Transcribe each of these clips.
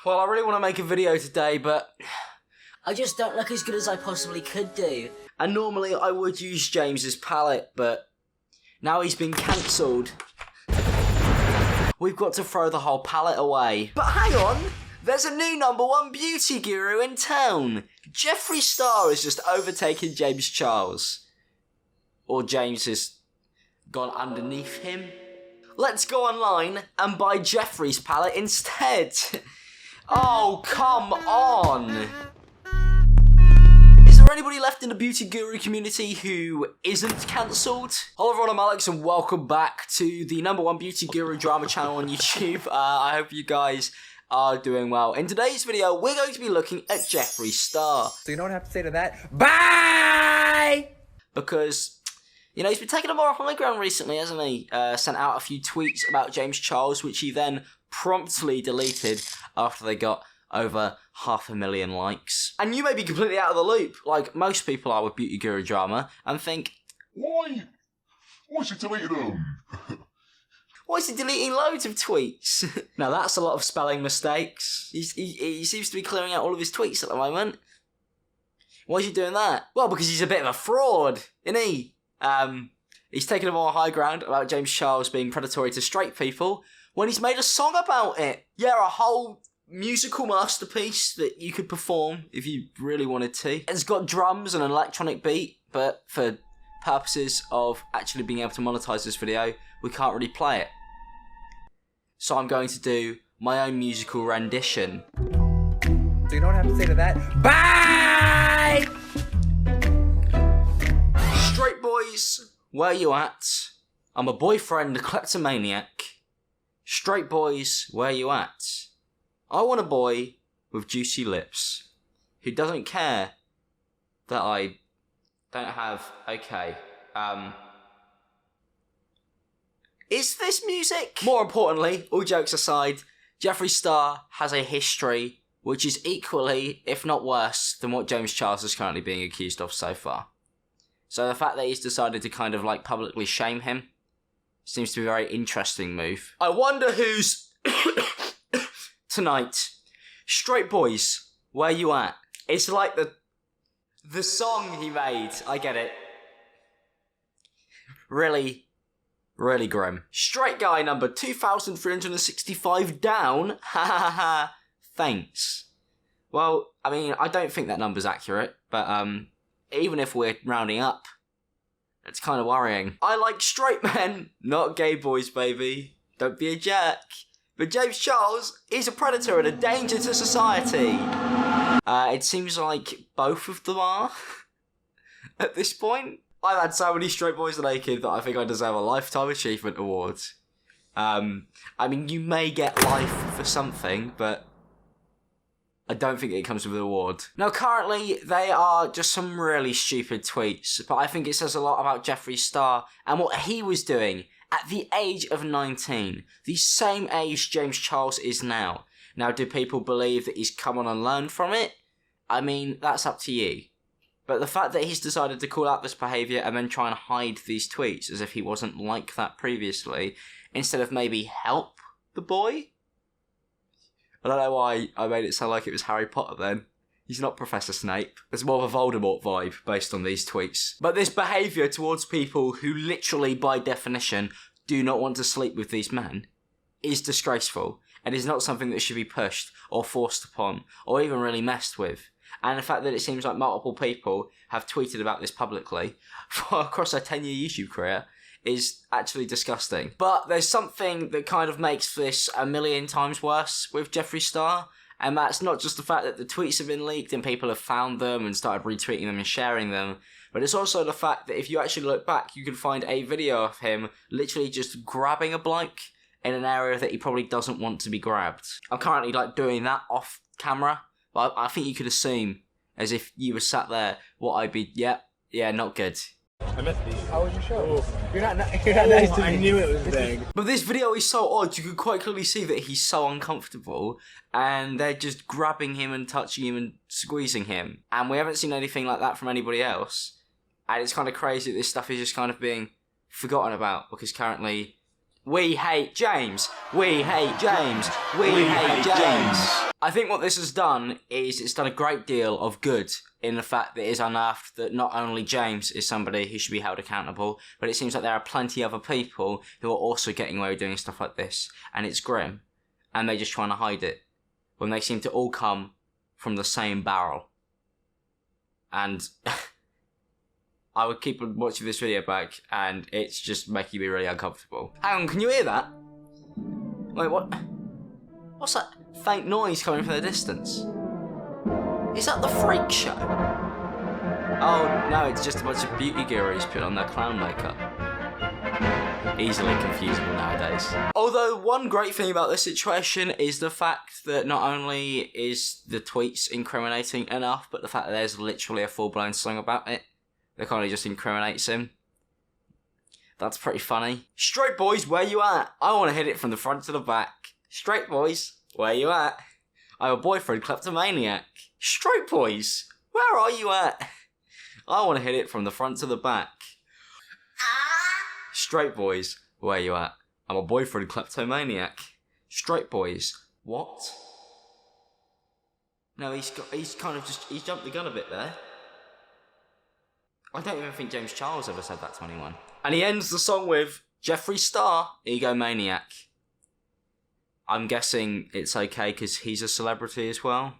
Well, I really want to make a video today, but I just don't look as good as I possibly could do. and normally I would use James's palette, but now he's been cancelled. We've got to throw the whole palette away. But hang on, there's a new #1 beauty guru in town. Jeffree Star has just overtaken James Charles. Or James has gone underneath him. Let's go online and buy Jeffree's palette instead. Oh, come on. Is there anybody left in the beauty guru community who isn't cancelled? Hello everyone, I'm Alex and welcome back to the #1 beauty guru drama channel on YouTube. I hope you guys are doing well. In today's video, we're going to be looking at Jeffree Star. So you don't have to say to that, bye! Because, you know, he's been taking a more high ground recently, hasn't he? Sent out a few tweets about James Charles, which he then promptly deleted after they got over 500,000 likes. And you may be completely out of the loop, like most people are with beauty guru drama, and think, Why is he deleting them? why is he deleting loads of tweets? Now that's a lot of spelling mistakes. He seems to be clearing out all of his tweets at the moment. Why is he doing that? Well, because he's a bit of a fraud, isn't he? He's taken a more high ground about James Charles being predatory to straight people when he's made a song about it. Yeah, a whole musical masterpiece that you could perform if you really wanted to. It's got drums and an electronic beat, but for purposes of actually being able to monetize this video, we can't really play it. So I'm going to do my own musical rendition. So you don't have to say to that, bye! Straight boys, where you at? I'm a boyfriend kleptomaniac. Straight boys, where you at? I want a boy with juicy lips who doesn't care that I don't have... Okay, is this music? More importantly, all jokes aside, Jeffree Star has a history which is equally, if not worse, than what James Charles is currently being accused of so far. So the fact that he's decided to kind of like publicly shame him seems to be a very interesting move. I wonder who's tonight. Straight boys, where you at? It's like the song he made. I get it. Really grim. Straight guy number 2,365 down. Ha ha ha. Thanks. Well, I mean, I don't think that number's accurate, but even if we're rounding up, it's kind of worrying. I like straight men, not gay boys, baby. Don't be a jerk. But James Charles is a predator and a danger to society. It seems like both of them are at this point. I've had so many straight boys naked that I think I deserve a Lifetime Achievement Award. I mean, you may get life for something, but I don't think it comes with an award. Now, currently, they are just some really stupid tweets, but I think it says a lot about Jeffree Star and what he was doing at the age of 19, the same age James Charles is now. Now, do people believe that he's come on and learned from it? I mean, that's up to you. But the fact that he's decided to call out this behaviour and then try and hide these tweets as if he wasn't like that previously, instead of maybe help the boy? I don't know why I made it sound like it was Harry Potter then. He's not Professor Snape. There's more of a Voldemort vibe based on these tweets. But this behaviour towards people who literally, by definition, do not want to sleep with these men is disgraceful and is not something that should be pushed or forced upon or even really messed with. And the fact that it seems like multiple people have tweeted about this publicly across their 10-year YouTube career is actually disgusting. But there's something that kind of makes this a million times worse with Jeffree Star, and that's not just the fact that the tweets have been leaked and people have found them and started retweeting them and sharing them, but it's also the fact that if you actually look back, you can find a video of him literally just grabbing a bloke in an area that he probably doesn't want to be grabbed. I'm currently like doing that off camera, but I think you could assume, as if you were sat there, what I'd be, yeah, not good. I missed these. How was your show? You're not nice to me. I knew it was big. But this video is so odd, you can quite clearly see that he's so uncomfortable and they're just grabbing him and touching him and squeezing him. And we haven't seen anything like that from anybody else. And it's kind of crazy that this stuff is just kind of being forgotten about because currently We hate James. We hate James. We hate James. I think what this has done is it's done a great deal of good in the fact that it's unearthed that not only James is somebody who should be held accountable, but it seems like there are plenty other people who are also getting away with doing stuff like this. And it's grim. And they're just trying to hide it. When they seem to all come from the same barrel. And I would keep watching this video back and it's just making me really uncomfortable. Hang on, can you hear that? Wait, what? What's that faint noise coming from the distance? Is that the Freak Show? Oh, no, it's just a bunch of beauty gurus put on their clown makeup. Easily confusable nowadays. Although, one great thing about this situation is the fact that not only is the tweets incriminating enough, but the fact that there's literally a full-blown song about it that kind of just incriminates him. That's pretty funny. Straight boys, where you at? I want to hit it from the front to the back. Straight boys, where you at? I'm a boyfriend kleptomaniac. Straight boys, where are you at? I want to hit it from the front to the back. Straight boys, where you at? I'm a boyfriend kleptomaniac. Straight boys, what? No, he's jumped the gun a bit there. I don't even think James Charles ever said that to anyone. And he ends the song with Jeffree Star, egomaniac. I'm guessing it's okay because he's a celebrity as well.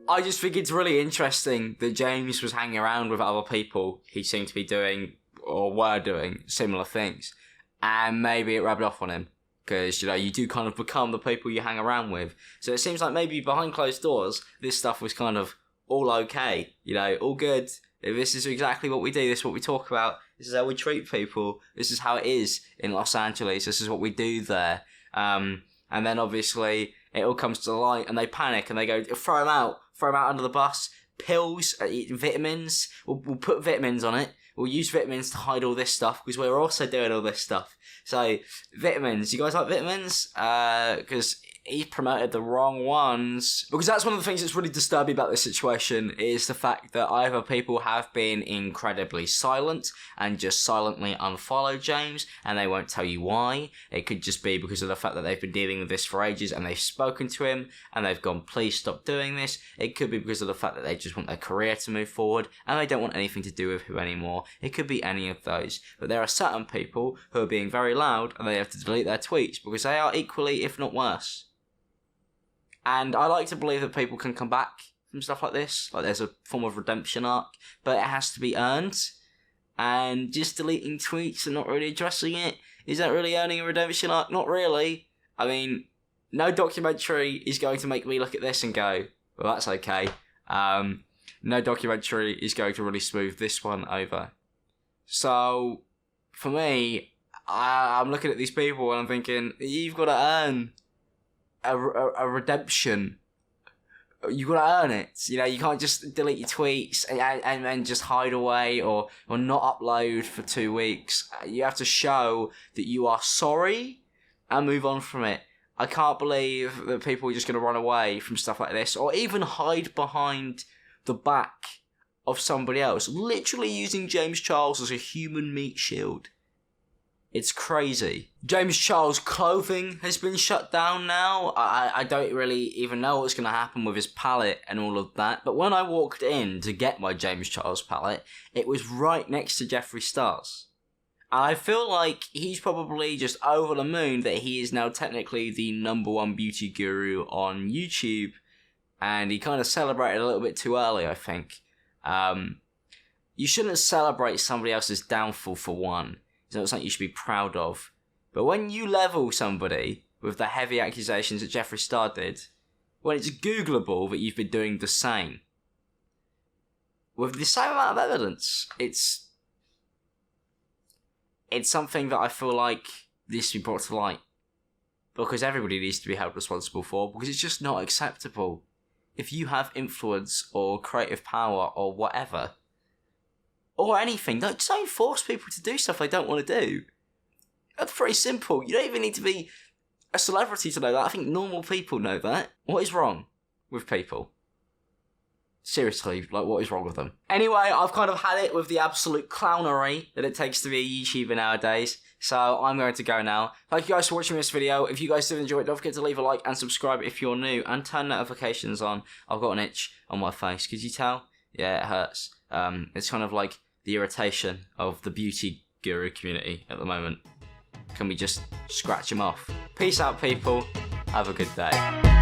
I just think it's really interesting that James was hanging around with other people who seemed to be doing, or were doing, similar things. And maybe it rubbed off on him. Because, you know, you do kind of become the people you hang around with. So it seems like maybe behind closed doors, this stuff was kind of all okay. You know, all good. This is exactly what we do. This is what we talk about. This is how we treat people. This is how it is in Los Angeles. This is what we do there. And then obviously it all comes to light and they panic and they go, throw him out under the bus. Pills, vitamins. We'll put vitamins on it. We'll use vitamins to hide all this stuff because we're also doing all this stuff. So, vitamins. You guys like vitamins? Because he promoted the wrong ones. Because that's one of the things that's really disturbing about this situation is the fact that either people have been incredibly silent and just silently unfollowed James and they won't tell you why. It could just be because of the fact that they've been dealing with this for ages and they've spoken to him and they've gone, please stop doing this. It could be because of the fact that they just want their career to move forward and they don't want anything to do with him anymore. It could be any of those. But there are certain people who are being very loud and they have to delete their tweets because they are equally, if not worse. And I like to believe that people can come back from stuff like this. Like there's a form of redemption arc. But it has to be earned. And just deleting tweets and not really addressing it, is that really earning a redemption arc? Not really. I mean, no documentary is going to make me look at this and go, well, that's okay. No documentary is going to really smooth this one over. So, for me, I'm looking at these people and I'm thinking, you've got to earn a redemption. You've got to earn it. You know, you can't just delete your tweets and then just hide away or not upload for 2 weeks. You have to show that you are sorry and move on from it. I can't believe that people are just going to run away from stuff like this or even hide behind the back of somebody else, literally using James Charles as a human meat shield. It's crazy. James Charles' clothing has been shut down now. I don't really even know what's going to happen with his palette and all of that. But when I walked in to get my James Charles palette, it was right next to Jeffree Star's. And I feel like he's probably just over the moon that he is now technically the #1 beauty guru on YouTube. And he kind of celebrated a little bit too early, I think. You shouldn't celebrate somebody else's downfall for one. It's not something you should be proud of. But when you level somebody with the heavy accusations that Jeffree Star did, when it's Googleable that you've been doing the same, with the same amount of evidence, it's something that I feel like needs to be brought to light. Because everybody needs to be held responsible for, because it's just not acceptable. If you have influence or creative power or whatever, or anything, don't force people to do stuff they don't want to do. That's pretty simple. You don't even need to be a celebrity to know that. I think normal people know that. What is wrong with people? seriously, like, what is wrong with them? Anyway, I've kind of had it with the absolute clownery that it takes to be a YouTuber nowadays, so I'm going to go now. Thank you guys for watching this video. If you guys did enjoy it, don't forget to leave a like and subscribe if you're new, and turn notifications on. I've got an itch on my face. Could you tell? Yeah, it hurts. It's kind of like the irritation of the beauty guru community at the moment. Can we just scratch them off? Peace out, people. Have a good day.